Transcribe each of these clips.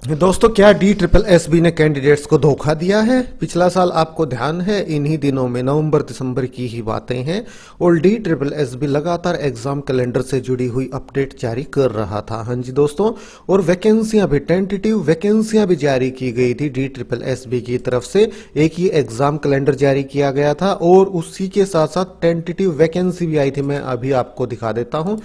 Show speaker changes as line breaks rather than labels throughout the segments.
दोस्तों, क्या DSSB ने कैंडिडेट्स को धोखा दिया है? पिछला साल आपको ध्यान है, इन्हीं दिनों में नवंबर दिसंबर की ही बातें हैं और DSSB लगातार एग्जाम कैलेंडर से जुड़ी हुई अपडेट जारी कर रहा था। हाँ जी दोस्तों, और वैकेंसियां भी, टेंटेटिव वैकेंसियां भी जारी की गई थी DSSB की तरफ से। एक ही एग्जाम कैलेंडर जारी किया गया था और उसी के साथ साथ टेंटेटिव वैकेंसी भी आई थी। मैं अभी आपको दिखा देता हूँ।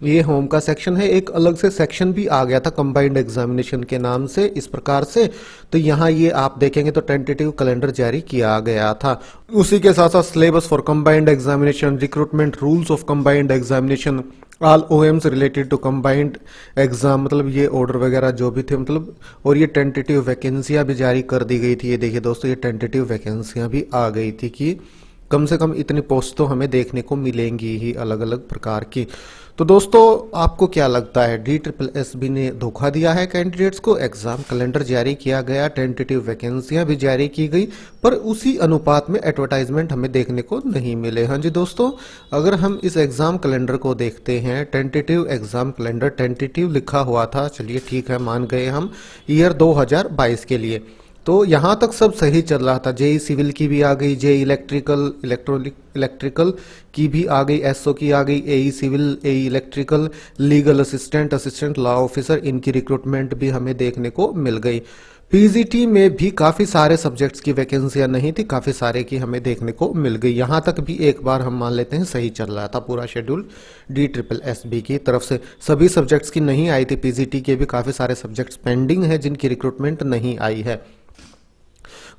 ये होम का सेक्शन है, एक अलग से सेक्शन भी आ गया था कंबाइंड एग्जामिनेशन के नाम से, इस प्रकार से। तो यहाँ ये आप देखेंगे तो टेंटेटिव कैलेंडर जारी किया गया था। उसी के साथ साथ syllabus for combined examination, recruitment rules of combined examination, all OMs related to combined exam, मतलब ये ऑर्डर वगैरह जो भी थे, मतलब। और ये टेंटेटिव वैकेंसियां भी जारी कर दी गई थी। ये देखिए दोस्तों, ये टेंटेटिव वैकेंसियां भी आ गई थी कि कम से कम इतनी पोस्ट तो हमें देखने को मिलेंगी ही अलग अलग प्रकार की। तो दोस्तों, आपको क्या लगता है, DSSB ने धोखा दिया है कैंडिडेट्स को? एग्जाम कैलेंडर जारी किया गया, टेंटेटिव वैकेंसियां भी जारी की गई, पर उसी अनुपात में एडवर्टाइजमेंट हमें देखने को नहीं मिले। हाँ जी दोस्तों, अगर हम इस एग्जाम कैलेंडर को देखते हैं, टेंटेटिव एग्जाम कैलेंडर, टेंटेटिव लिखा हुआ था, चलिए ठीक है, मान गए हम, ईयर 2022 के लिए। तो यहाँ तक सब सही चल रहा था। जेई सिविल की भी आ गई, जेई इलेक्ट्रिकल, इलेक्ट्रिकल की भी आ गई, एसओ की आ गई, AE civil, AE electrical, legal assistant, assistant law officer, इनकी रिक्रूटमेंट भी हमें देखने को मिल गई। पीजीटी में भी काफ़ी सारे सब्जेक्ट्स की वैकेंसियां नहीं थी, काफ़ी सारे की हमें देखने को मिल गई। यहाँ तक भी एक बार हम मान लेते हैं सही चल रहा था पूरा शेड्यूल DSSB की तरफ से। सभी सब्जेक्ट्स की नहीं आई थी, पीजीटी के भी काफ़ी सारे सब्जेक्ट्स पेंडिंग है जिनकी रिक्रूटमेंट नहीं आई है।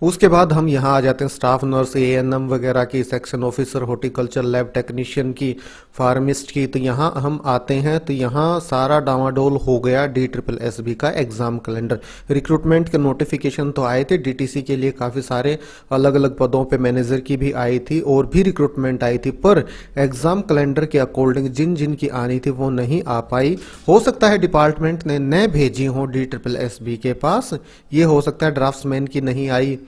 उसके बाद हम यहाँ आ जाते हैं स्टाफ नर्स, ANM वगैरह की, section officer, horticulture lab technician की, फार्मिस्ट की। तो यहाँ हम आते हैं तो यहाँ सारा डामाडोल हो गया DSSB का एग्जाम कैलेंडर। रिक्रूटमेंट के नोटिफिकेशन तो आए थे DTC के लिए, काफ़ी सारे अलग अलग पदों पे मैनेजर की भी आई थी और भी रिक्रूटमेंट आई थी, पर एग्जाम कैलेंडर के अकॉर्डिंग जिन जिन की आनी थी वो नहीं आ पाई। हो सकता है डिपार्टमेंट ने न भेजी हो DSSB के पास, ये हो सकता है ड्राफ्ट्समैन की नहीं आई,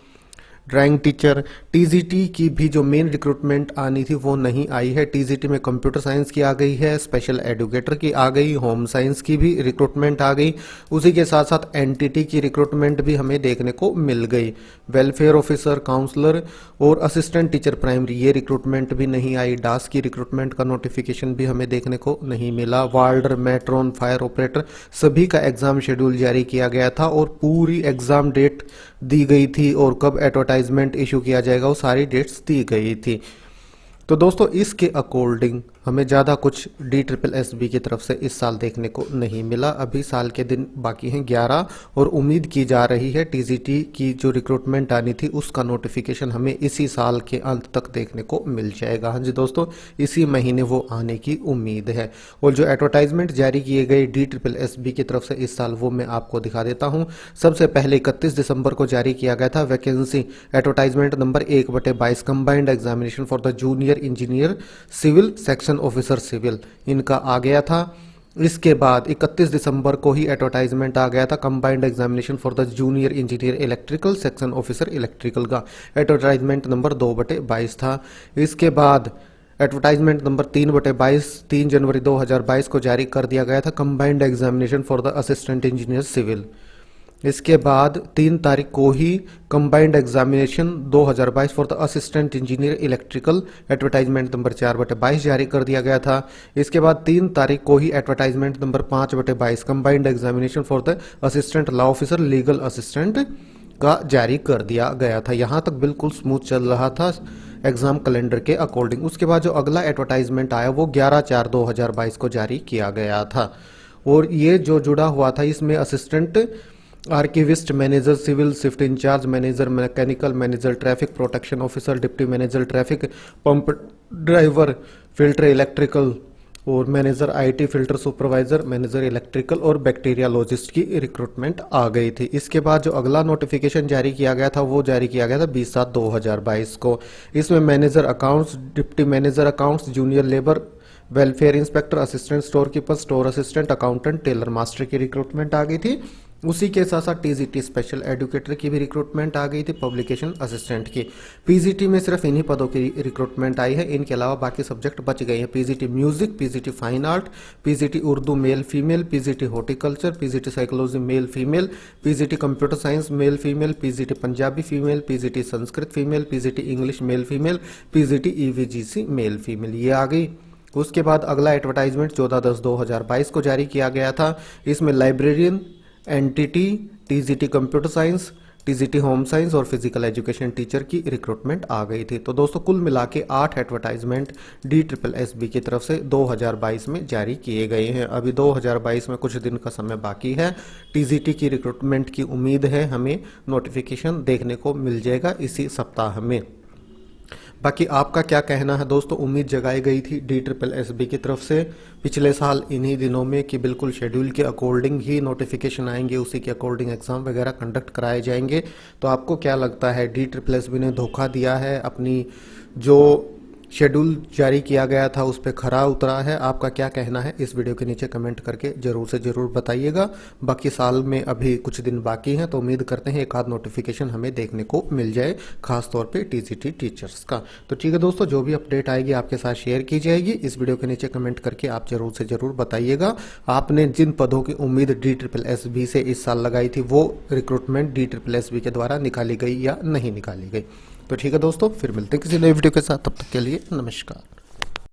ड्राइंग टीचर, टीजीटी की भी जो मेन रिक्रूटमेंट आनी थी वो नहीं आई है। टीजीटी में कंप्यूटर साइंस की आ गई है, स्पेशल एजुकेटर की आ गई, होम साइंस की भी रिक्रूटमेंट आ गई। उसी के साथ साथ एनटीटी की रिक्रूटमेंट भी हमें देखने को मिल गई। वेलफेयर ऑफिसर, काउंसलर और असिस्टेंट टीचर प्राइमरी, ये रिक्रूटमेंट भी नहीं आई। डास की रिक्रूटमेंट का नोटिफिकेशन भी हमें देखने को नहीं मिला। वार्डर, मेट्रोन, फायर ऑपरेटर, सभी का एग्जाम शेड्यूल जारी किया गया था और पूरी एग्जाम डेट दी गई थी और कब एडवर्टाइजमेंट इशू किया जाएगा वो सारी डेट्स दी गई थी। तो दोस्तों, इसके अकॉर्डिंग हमें ज़्यादा कुछ DSSB की तरफ से इस साल देखने को नहीं मिला। अभी साल के दिन बाकी हैं 11 और उम्मीद की जा रही है टीजीटी की जो रिक्रूटमेंट आनी थी उसका नोटिफिकेशन हमें इसी साल के अंत तक देखने को मिल जाएगा। हाँ जी दोस्तों, इसी महीने वो आने की उम्मीद है। और जो एडवर्टाइजमेंट जारी किए गए DSSB की तरफ से इस साल वो मैं आपको दिखा देता हूँ। सबसे पहले 31 दिसंबर को जारी किया गया था vacancy advertisement number 1/22 combined examination for the junior engineer civil, section officer civil, इनका आ गया था। इसके बाद 31 दिसंबर को ही एडवर्टाइजमेंट आ गया था combined examination for the junior engineer electrical, section officer electrical का एडवर्टाइजमेंट नंबर 2/22 था। इसके बाद एडवर्टाइजमेंट नंबर 3/22 3 जनवरी 2022 को जारी कर दिया गया था combined examination for the assistant engineer civil. इसके बाद 3 तारीख को ही combined examination 2022 for the assistant engineer electrical, advertisement number 4/22 जारी कर दिया गया था। इसके बाद 3 तारीख को ही advertisement number 5/22 combined examination for the assistant law officer, legal assistant का जारी कर दिया गया था। यहाँ तक बिल्कुल स्मूथ चल रहा था एग्जाम कैलेंडर के अकॉर्डिंग। उसके बाद जो अगला एडवर्टाइजमेंट आया वो 11/4/2022 को जारी किया गया था और ये जो जुड़ा हुआ था इसमें assistant archivist, manager civil, shift incharge manager, mechanical manager, traffic protection officer, deputy manager traffic, pump driver, filter electrical और manager IT filter supervisor, manager electrical और बैक्टीरियालॉजिस्ट की रिक्रूटमेंट आ गई थी। इसके बाद जो अगला नोटिफिकेशन जारी किया गया था वो जारी किया गया था 20/7/2022 को। इसमें manager accounts, deputy manager accounts, junior labour welfare inspector, assistant store keeper, store assistant, accountant, tailor master की रिक्रूटमेंट आ गई थी। उसी के साथ साथ टीजीटी स्पेशल एजुकेटर की भी रिक्रूटमेंट आ गई थी, पब्लिकेशन असिस्टेंट की। पीजीटी में सिर्फ इन्हीं पदों की रिक्रूटमेंट आई है, इनके अलावा बाकी सब्जेक्ट बच गए हैं। PGT music, PGT fine art, PGT Urdu male female, PGT horticulture, PGT psychology male female, PGT computer science male female, PGT Punjabi female, PGT Sanskrit female, PGT English male female, PGT EVGC male female, ये आ गई। उसके बाद अगला advertisement 14/10/2022 को जारी किया गया था। इसमें librarian, NTT, TGT computer science, TGT home science और फिजिकल एजुकेशन टीचर की रिक्रूटमेंट आ गई थी। तो दोस्तों कुल मिला के 8 एडवर्टाइजमेंट DSSB की तरफ से 2022 में जारी किए गए हैं। अभी 2022 में कुछ दिन का समय बाकी है। टीजीटी की रिक्रूटमेंट की उम्मीद है हमें नोटिफिकेशन देखने को मिल जाएगा इसी सप्ताह में। बाकी आपका क्या कहना है दोस्तों? उम्मीद जगाई गई थी DSSB की तरफ से पिछले साल इन्हीं दिनों में कि बिल्कुल शेड्यूल के अकॉर्डिंग ही नोटिफिकेशन आएंगे, उसी के अकॉर्डिंग एग्ज़ाम वगैरह कंडक्ट कराए जाएंगे। तो आपको क्या लगता है, DSSB ने धोखा दिया है, अपनी जो शेड्यूल जारी किया गया था उस पर खरा उतरा है? आपका क्या कहना है इस वीडियो के नीचे कमेंट करके ज़रूर से ज़रूर बताइएगा। बाकी साल में अभी कुछ दिन बाकी हैं, तो उम्मीद करते हैं एक आध नोटिफिकेशन हमें देखने को मिल जाए, खास तौर पे टीजीटी टीचर्स का। तो ठीक है दोस्तों, जो भी अपडेट आएगी आपके साथ शेयर की जाएगी। इस वीडियो के नीचे कमेंट करके आप ज़रूर से ज़रूर बताइएगा आपने जिन पदों की उम्मीद DSSB से इस साल लगाई थी वो रिक्रूटमेंट DSSB के द्वारा निकाली गई या नहीं निकाली गई। तो ठीक है दोस्तों, फिर मिलते हैं किसी नई वीडियो के साथ, तब तक के लिए नमस्कार।